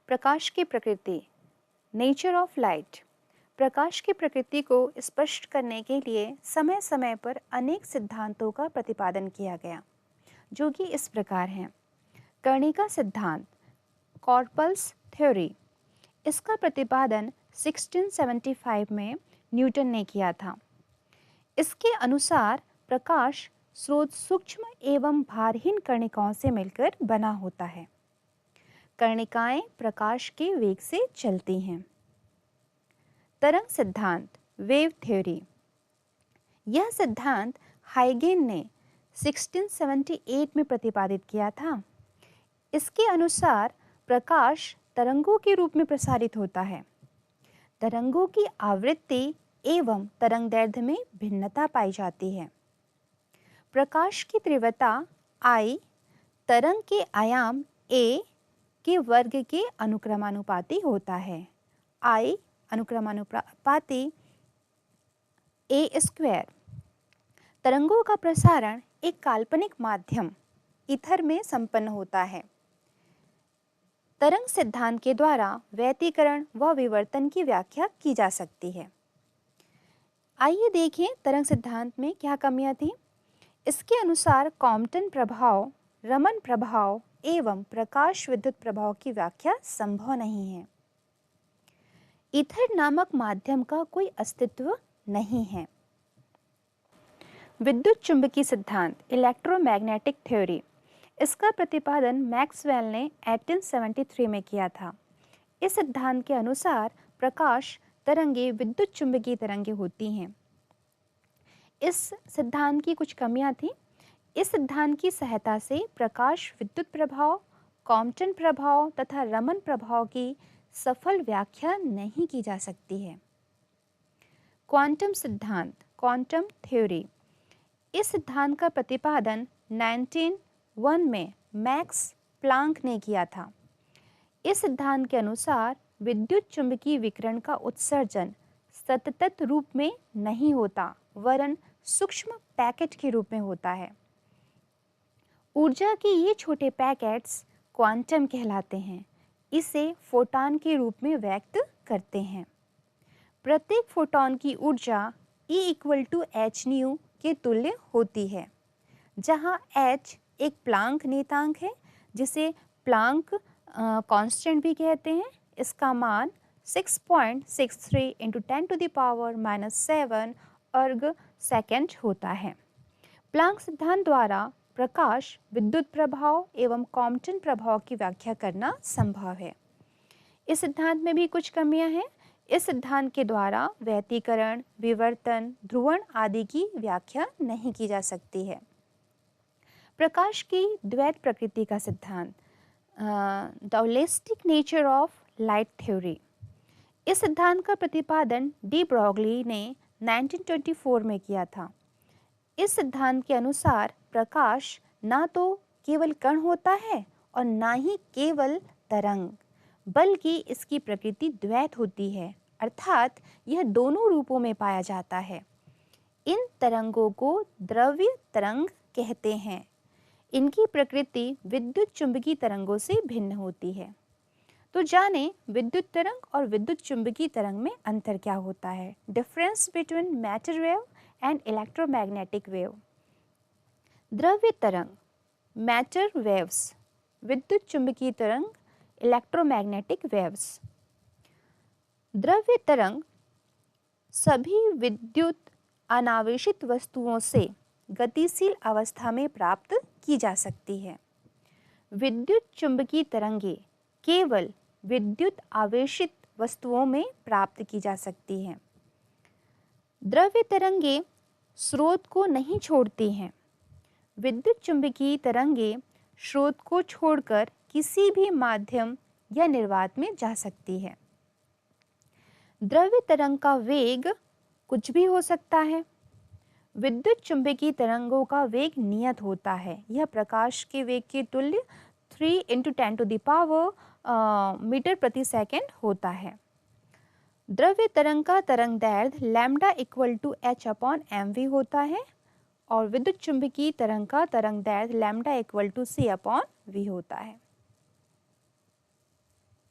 प्रकाश की प्रकृति, nature of light. प्रकाश की प्रकृति को स्पष्ट करने के लिए समय समय पर अनेक सिद्धांतों का प्रतिपादन किया गया, जो कि इस प्रकार हैं। कर्णिका सिद्धांत, कॉर्पल्स थ्योरी। इसका प्रतिपादन 1675 में न्यूटन ने किया था। इसके अनुसार प्रकाश स्रोत सूक्ष्म एवं भारहीन कर्णिकाओं से मिलकर बना होता है। कर्णिकाएं प्रकाश के वेग से चलती हैं। तरंग सिद्धांत, वेव थ्योरी। यह सिद्धांत हाइगेन ने 1678 में प्रतिपादित किया था। इसके अनुसार प्रकाश तरंगों के रूप में प्रसारित होता है। तरंगों की आवृत्ति एवं तरंगदैर्घ्य में भिन्नता पाई जाती है। प्रकाश की तीव्रता I तरंग के आयाम A के वर्ग के अनुक्रमानुपाती होता है। I अनुक्रमानुपाती A²। तरंगों का प्रसारण एक काल्पनिक माध्यम ईथर में संपन्न होता है। तरंग सिद्धांत के द्वारा व्यतिकरण व विवर्तन की व्याख्या की जा सकती है। आइए देखें तरंग सिद्धांत में क्या कमियां थी। इसके अनुसार कॉम्पटन प्रभाव, रमन प्रभाव एवं प्रकाश विद्युत प्रभाव की व्याख्या संभव नहीं है। ईथर नामक माध्यम का कोई अस्तित्व नहीं है। विद्युत चुंबकीय सिद्धांत, इलेक्ट्रोमैग्नेटिक थ्योरी। इसका प्रतिपादन मैक्सवेल ने 1873 में किया था। इस सिद्धांत के अनुसार प्रकाश तरंगे विद्युत चुंबकीय तरंगे होती हैं। इस सिद्धांत की कुछ कमियां थी। इस सिद्धांत की सहायता से प्रकाश विद्युत प्रभाव, कॉम्पटन प्रभाव तथा रमन प्रभाव की सफल व्याख्या नहीं की जा सकती है। क्वांटम सिद्धांत, क्वांटम थ्योरी। इस सिद्धांत का प्रतिपादन 1901 में मैक्स प्लांक ने किया था। इस सिद्धांत के अनुसार विद्युत चुंबकीय विकिरण का उत्सर्जन सतत रूप में नहीं होता, वरन सूक्ष्म पैकेट के रूप में होता है। ऊर्जा के ये छोटे पैकेट्स क्वांटम कहलाते हैं। इसे फोटॉन के रूप में व्यक्त करते हैं। प्रत्येक फोटॉन की ऊर्जा E=hν के तुल्य होती है, जहां h एक प्लांक नियतांक है, जिसे प्लांक कांस्टेंट भी कहते हैं। इसका मान 6.63 × 10⁻⁻7 अर्ग सेकेंड होता है। प्लांक सिद्धांत द्वारा प्रकाश विद्युत प्रभाव एवं कॉम्पटन प्रभाव की व्याख्या करना संभव है। इस सिद्धांत में भी कुछ कमियां हैं। इस सिद्धांत के द्वारा व्यतिकरण, विवर्तन, ध्रुवण आदि की व्याख्या नहीं की जा सकती है। प्रकाश की द्वैत प्रकृति का सिद्धांत, the holistic nature of light theory. इस सिद्धांत का प्रतिपादन डी ब्रॉगली ने 1924 में किया था। इस सिद्धांत के अनुसार प्रकाश ना तो केवल कण होता है और ना ही केवल तरंग, बल्कि इसकी प्रकृति द्वैत होती है, अर्थात यह दोनों रूपों में पाया जाता है। इन तरंगों को द्रव्य तरंग कहते हैं। इनकी प्रकृति विद्युत चुंबकीय तरंगों से भिन्न होती है। तो जाने विद्युत तरंग और विद्युत चुंबकीय तरंग में अंतर क्या होता है। Difference between matter wave and electromagnetic wave. द्रव्य तरंग, मैटर वेव्स, विद्युत चुंबकीय तरंग, इलेक्ट्रोमैग्नेटिक वेव्स। द्रव्य तरंग सभी विद्युत अनावेशित वस्तुओं से गतिशील अवस्था में प्राप्त की जा सकती है। विद्युत चुंबकीय तरंगे केवल विद्युत आवेशित वस्तुओं में प्राप्त की जा सकती हैं। द्रव्य तरंगे स्रोत को नहीं छोड़ती हैं। विद्युत चुंबकीय तरंगे स्रोत को छोड़कर किसी भी माध्यम या निर्वात में जा सकती है। द्रव्य तरंग का वेग कुछ भी हो सकता है। विद्युत चुंबकीय तरंगों का वेग नियत होता है। यह प्रकाश के वेग के तुल्य 3 × 10⁻⁻⁻ मीटर प्रति सेकंड होता है। द्रव्य तरंग का तरंगदैर्घ्य λ=h/mv होता है और विद्युत चुंबकीय तरंग का तरंगदैर्घ्य λ = c/v होता है।